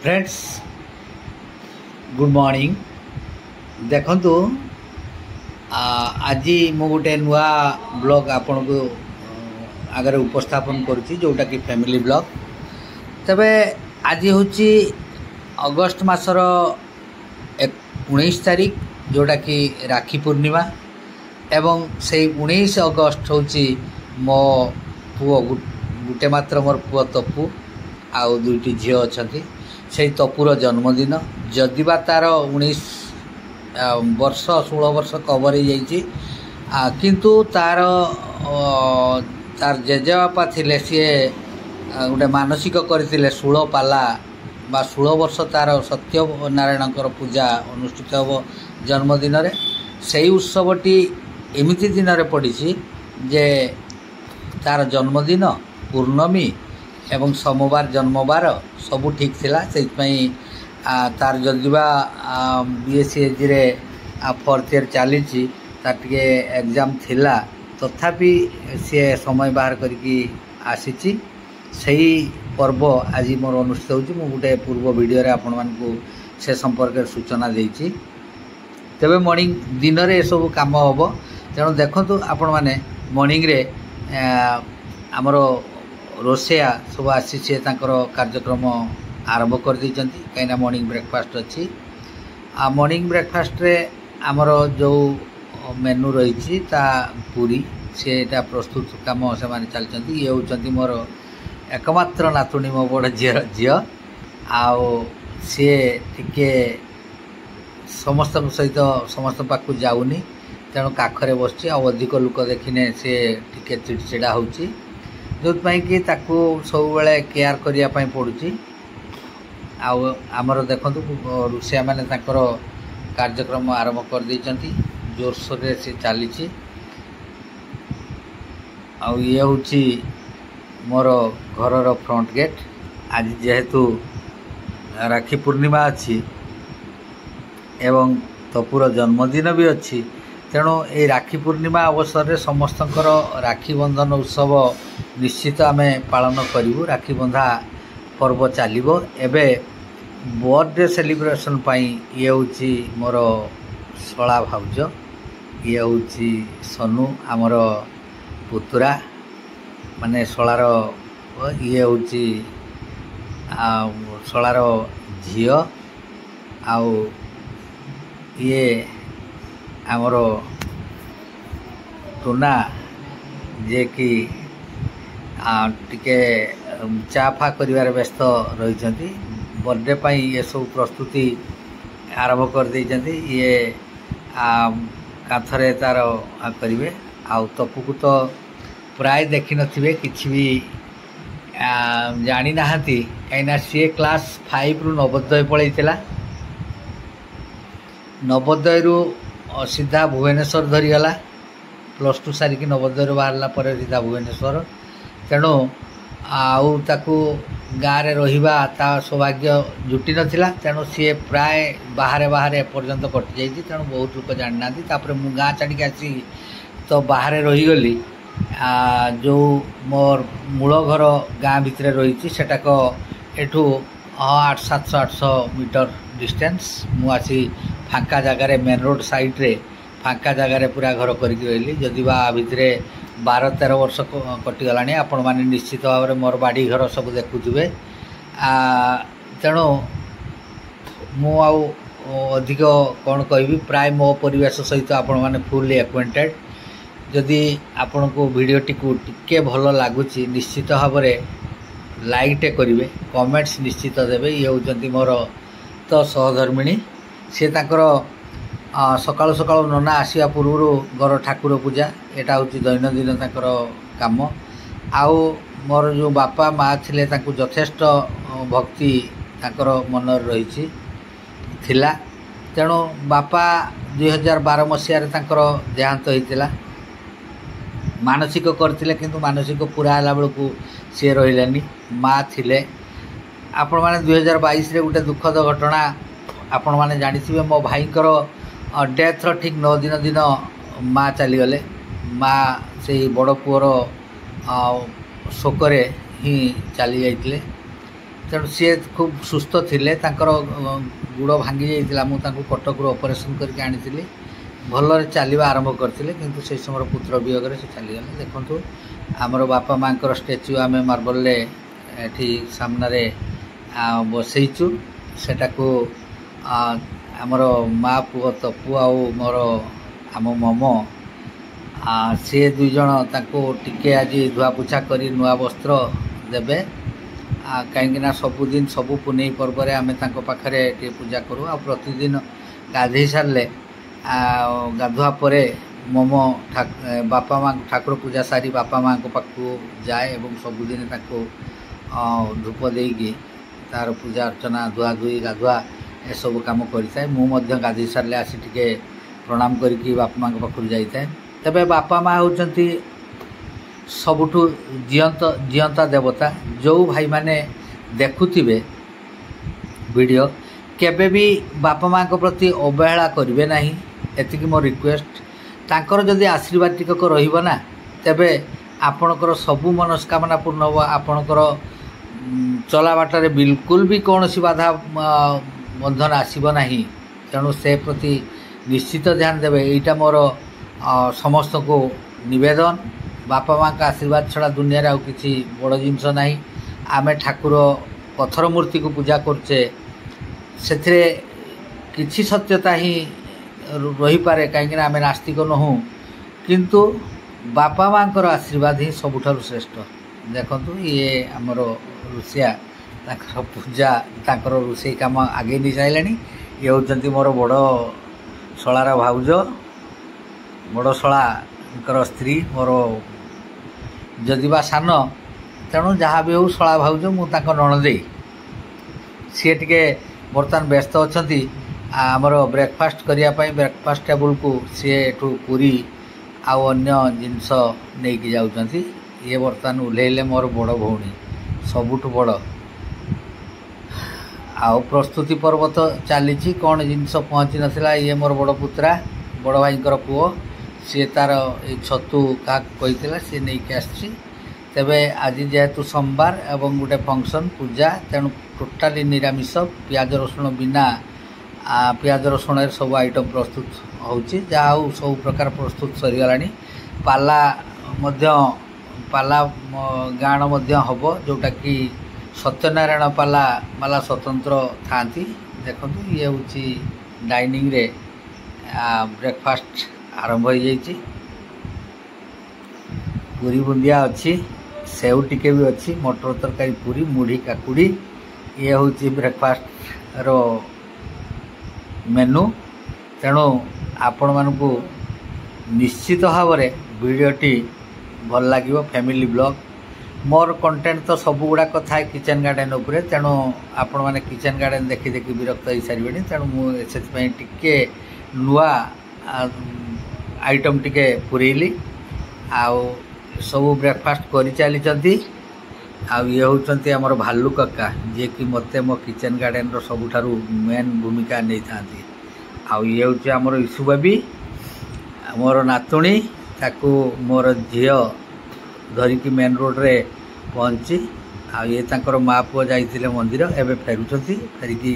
Friends good morning देखंतु आज मु गोटे नुआ ब्लॉग आपन को आगे उपस्थापन करुच्ची जोटा कि फैमिली ब्लॉग तबे आज हूँ अगस्ट मासर 19 तारीख जोटा कि राखी पूर्णिमा एवं से 19 अगस्ट हूँ मो पुओ गुटे मात्र मोर पुओ तपु आउ दुईटी झी अच्छा से तपुर जन्मदिन जदिबा तार 19 वर्ष 16 वर्ष कवर हो जाइए किंतु तार तार जेजेबापा थिले सी गोटे मानसिक करते 16 पाला बा 16 वर्ष तार सत्यनारायण पूजा अनुष्ठित हम जन्मदिन से उत्सवटी एमती दिन में पड़ी जे तार जन्मदिन पूर्णमी एवं सोमवार जन्मवार सबू ठीक थिला से तार जदिबा बीएससी एज्रे 4th ईयर चली टे एग्जाम थिला तथापि सी समय बाहर करके आसी सही पर्व आज मोर अनुष्ठित होची मु गोटे पूर्व वीडियो रे आपण मानकु से संपर्क सूचना देइची तेबे मॉर्निंग दिन रे सब काम होबो तेणु देखंतु आपण माने मॉर्निंग रे हमरो रोसेया सब आसी कार्यक्रम आरंभ कर देइचंती कहीं मॉर्निंग ब्रेकफास्ट अच्छी मॉर्निंग ब्रेकफास्ट रे हमरो जो मेनू रही पूरी सेटा प्रस्तुत काम से माने चलचंती ये होचंती मोर एकमात्र नातुणी मो बड़ झी आउ सी टिके समस्त सहित समस्त पाक जाऊनी तेणु काखरे बस अधिक लोक देखने सी टिके चिड़चिड़ा होची जो कि ताकू सब बेले केयर करने पड़ुची आमर देखंतु रुषिया माने ताकर कार्यक्रम आरंभ कर देइचंती जोरसोर से चली ये हूँ मोर घर फ्रंट गेट आज जेहेतु राखी पूर्णिमा अच्छी एवं तपुर जन्मदिन भी अच्छी तेणु ये राखी पूर्णिमा अवसर में समस्त राखी बंधन उत्सव निश्चित आम पालन करूँ राखी बंधा पर्व चलो एवं बर्थडे सेलिब्रेशन ये हूँ मोर शला भाउज ये हूँ सनु आमर पुतुरा माने शलार ये हूँ शलार झी आउ ये आमर टुना जे कि टिके चा फा कर व्यस्त रही बर्थडे पाई ये सब प्रस्तुति आरंभ कर देइचंती ये काथरे तार करेंगे आउ तपु को तो प्राय देखि नथिबे किछि भी जानी नाहंती कहीं सी क्लास 5 रु नवोदय पलैला नवोदय रु सीधा भुवनेश्वर धरीगला +2 सारिक नवोदय बाहरला पर सीधा भुवनेश्वर तेणु आउ ताकू गाँव रे रहिबा ता सौभाग्य जुटी नथिला तेणु सी प्राय बाहर बाहर एपर्यंत कटि जाइए तेणु बहुत लोक जानी ना तापर मु गाँ छाड़ी आसी तो बाहर रहीगली जो मोर मूल घर गाँ भितर रही सेटाक एठू 700-800 मीटर डिस्टेंस मुझी फांका जगार मेन रोड साइड रे फांका जगार पूरा घर करके रही जदि भितर 12-13 वर्ष कटिगला आपण मैंने निश्चित भाव में मोर बाड़ी घर सब देखुवे तेणु मु अधिक कौन कहि प्राय मो परिवेश सहित आपण मैंने फुल्ली एक्वेंटेड जदि आपण को वीडियोटी को टिके भल लगुच निश्चित भाव में लाइकटे करेंगे कमेंट्स निश्चित देवे ये हूँ मोर तो सहधर्मिणी सी सकाळु सकाळु नना आसिया पूर्व घर ठाकुर पूजा यहाँ हूँ दैनंदिन ताकर काम आउ मोर जो बापा माँ थिले तांकु यथेष्ट भक्ति ताकर मन रही थिला तेणु बापा 2012 मसीह देहांत होता मानसिक करथिले किंतु मानसिक पूरा है बेलू सी रही माँ थिले आपण मैंने 2022 रे गोटे दुखद घटना आपण मैंने जानी मो भाईकर डेथ ठीक 9 दिन माँ चलीगले माँ से बड़ पुअर शोकरे ही चली जाइए ତେଣୁ ସିଏ ଖୁବ୍ ସୁସ୍ଥ ଥିଲେ। ତାଙ୍କର ଗୋଡ଼ ଭାଙ୍ଗି ଯାଇଥିଲା। ମୁଁ ତାଙ୍କୁ କଟକରୁ ଅପରେସନ୍ କରିକି ଆଣିଥିଲି। ଭଲରେ ଚାଲିବା ଆରମ୍ଭ କରିଥିଲେ, କିନ୍ତୁ ସେହି ସମୟର ପୁତ୍ର ବିୟୋଗରେ ସେ ଚାଲିଗଲେ। ଦେଖନ୍ତୁ ଆମର ବାପା ମାଆଙ୍କର ଷ୍ଟାଚ୍ୟୁ ଆମେ ମାର୍ବଲରେ ଏଠି ସାମ୍ନାରେ ବସେଇଛୁ। ସେଟାକୁ ଆମର ମା ପୁଅ ତପୁ ଆଉ ମୋର ଆମ ମମ ସିଏ ଦୁଇ ଜଣ ତାଙ୍କୁ ଟିକେ ଆଜି ଧୁଆପୋଛା କରି ନୂଆ ବସ୍ତ୍ର ଦେବେ। କାହିଁକିନା ସବୁଦିନ ସବୁ ପୁନେଇ ପର୍ବରେ ଆମେ ତାଙ୍କ ପାଖରେ ଟିକେ ପୂଜା କରୁ। ଆଉ ପ୍ରତିଦିନ ଗାଧୋଇ ସାରିଲେ ଗାଧୁଆ ପରେ ମମ ବାପା ମା ଠାକୁର ପୂଜା ସାରି ବାପା ମାଆଙ୍କ ପାଖକୁ ଯାଏ ଏବଂ ସବୁଦିନ ତାଙ୍କୁ ଧୂପ ଦେଇକି ତା'ର ପୂଜା ଅର୍ଚ୍ଚନା ଧୁଆଧୁଇ ଗାଧୁଆ ଏସବୁ କାମ କରିଥାଏ। ମୁଁ ମଧ୍ୟ ଗାଧୋଇ ସାରିଲେ ଆସି ଟିକେ ପ୍ରଣାମ କରିକି ବାପା ମାଆଙ୍କ ପାଖରୁ ଯାଇଥାଏ। ତେବେ ବାପା ମା' ହେଉଛନ୍ତି ସବୁଠୁ ଜିଅନ୍ତା ଦେବତା। ଯେଉଁ ଭାଇମାନେ ଦେଖୁଥିବେ ଭିଡ଼ିଓ, କେବେ ବି ବାପା ମାଆଙ୍କ ପ୍ରତି ଅବହେଳା କରିବେ ନାହିଁ, ଏତିକି ମୋ ରିକ୍ୱେଷ୍ଟ। ତାଙ୍କର ଯଦି ଆଶୀର୍ବାଦ ଟିକକ ରହିବ ନା, ତେବେ ଆପଣଙ୍କର ସବୁ ମନସ୍କାମନା ପୂର୍ଣ୍ଣ ହେବ। ଆପଣଙ୍କର ଚଲା ବାଟରେ ବିଲକୁଲ ବି କୌଣସି ବାଧା ବନ୍ଧନ ଆସିବ ନାହିଁ। ତେଣୁ ସେ ପ୍ରତି ନିଶ୍ଚିତ ଧ୍ୟାନ ଦେବେ। ଏଇଟା ମୋର ସମସ୍ତଙ୍କୁ ନିବେଦନ। ବାପା ମାଆଙ୍କ ଆଶୀର୍ବାଦ ଛଡ଼ା ଦୁନିଆରେ ଆଉ କିଛି ବଡ଼ ଜିନିଷ ନାହିଁ। ଆମେ ଠାକୁର ପଥର ମୂର୍ତ୍ତିକୁ ପୂଜା କରୁଛେ, ସେଥିରେ କିଛି ସତ୍ୟତା ହିଁ ରହିପାରେ, କାହିଁକିନା ଆମେ ନାସ୍ତିକ ନୁହଁ। କିନ୍ତୁ ବାପା ମାଆଙ୍କର ଆଶୀର୍ବାଦ ହିଁ ସବୁଠାରୁ ଶ୍ରେଷ୍ଠ। ଦେଖନ୍ତୁ ଇଏ ଆମର ରୁଷିଆ, ତାଙ୍କର ପୂଜା ତାଙ୍କର ରୋଷେଇ କାମ ଆଗେଇ ନେଇ ସାରିଲେଣି। ଇଏ ହେଉଛନ୍ତି ମୋର ବଡ଼ ଶଳାର ଭାଉଜ, ବଡ଼ ଶଳାଙ୍କର ସ୍ତ୍ରୀ, ମୋର ଯଦିବା ସାନ, ତେଣୁ ଯାହା ବି ହେଉ ଶଳା ଭାଉଜ, ମୁଁ ତାଙ୍କ ନଣନ୍ଦେଇ। ସିଏ ଟିକେ ବର୍ତ୍ତମାନ ବ୍ୟସ୍ତ ଅଛନ୍ତି ଆମର ବ୍ରେକଫାଷ୍ଟ କରିବା ପାଇଁ। ବ୍ରେକଫାଷ୍ଟ ଟେବୁଲକୁ ସିଏ ଏଠୁ ପୁରୀ ଆଉ ଅନ୍ୟ ଜିନିଷ ନେଇକି ଯାଉଛନ୍ତି। ଇଏ ବର୍ତ୍ତମାନ ଓହ୍ଲେଇଲେ ମୋର ବଡ଼ ଭଉଣୀ, ସବୁଠୁ ବଡ଼। ଆଉ ପ୍ରସ୍ତୁତି ପର୍ବ ତ ଚାଲିଛି, କ'ଣ ଜିନିଷ ପହଞ୍ଚି ନଥିଲା। ଇଏ ମୋର ବଡ଼ ପୁତୁରା, ବଡ଼ ଭାଇଙ୍କର ପୁଅ। ସିଏ ତା'ର ଏଇ ଛତୁ କାହାକୁ କହିଥିଲା, ସିଏ ନେଇକି ଆସିଛି। ତେବେ ଆଜି ଯେହେତୁ ସୋମବାର ଏବଂ ଗୋଟେ ଫଙ୍କସନ୍ ପୂଜା, ତେଣୁ ଟୋଟାଲି ନିରାମିଷ, ପିଆଜ ରସୁଣ ବିନା ପିଆଜ ରସୁଣରେ ସବୁ ଆଇଟମ୍ ପ୍ରସ୍ତୁତ ହେଉଛି। ଯାହା ହେଉ ସବୁ ପ୍ରକାର ପ୍ରସ୍ତୁତ ସରିଗଲାଣି। ପାଲା ଗାଣ ମଧ୍ୟ ହେବ, ଯେଉଁଟାକି ସତ୍ୟନାରାୟଣ ପାଲା ସ୍ୱତନ୍ତ୍ର ଥାଆନ୍ତି। ଦେଖନ୍ତୁ ଇଏ ହେଉଛି ଡାଇନିଂରେ ବ୍ରେକଫାଷ୍ଟ ଆରମ୍ଭ ହୋଇଯାଇଛି। ପୁରୀ ବୁନ୍ଦିଆ ଅଛି, ସେଉ ଟିକେ ବି ଅଛି, ମଟର ତରକାରୀ, ପୁରୀ, ମୁଢ଼ି, କାକୁଡ଼ି। ଇଏ ହେଉଛି ବ୍ରେକଫାଷ୍ଟର ମେନୁ। ତେଣୁ ଆପଣମାନଙ୍କୁ ନିଶ୍ଚିତ ଭାବରେ ଭିଡ଼ିଓଟି ଭଲ ଲାଗିବ। ଫ୍ୟାମିଲି ବ୍ଲଗ୍ ମୋର କଣ୍ଟେଣ୍ଟ ତ ସବୁଗୁଡ଼ାକ ଥାଏ କିଚେନ୍ ଗାର୍ଡ଼େନ୍ ଉପରେ। ତେଣୁ ଆପଣମାନେ କିଚେନ୍ ଗାର୍ଡ଼େନ୍ ଦେଖି ଦେଖି ବିରକ୍ତ ହୋଇସାରିବେଣି। ତେଣୁ ମୁଁ ସେଥିପାଇଁ ଟିକେ ନୂଆ ଆଇଟମ୍ ଟିକେ ପୁରେଇଲି। ଆଉ ସବୁ ବ୍ରେକଫାଷ୍ଟ କରିଚାଲିଛନ୍ତି। ଆଉ ଇଏ ହେଉଛନ୍ତି ଆମର ଭାଲୁ କକା, ଯିଏକି ମୋତେ ମୋ କିଚେନ୍ ଗାର୍ଡ଼େନ୍ର ସବୁଠାରୁ ମେନ୍ ଭୂମିକା ନେଇଥାନ୍ତି। ଆଉ ଇଏ ହେଉଛି ଆମର ଇସୁ ବେବି, ମୋର ନାତୁଣୀ। ତାକୁ ମୋର ଝିଅ ଧରିକି ମେନ୍ ରୋଡ଼ରେ ପହଞ୍ଚି। ଆଉ ଇଏ ତାଙ୍କର ମା ପୁଅ ଯାଇଥିଲେ ମନ୍ଦିର, ଏବେ ଫେରୁଛନ୍ତି। ଫେରିକି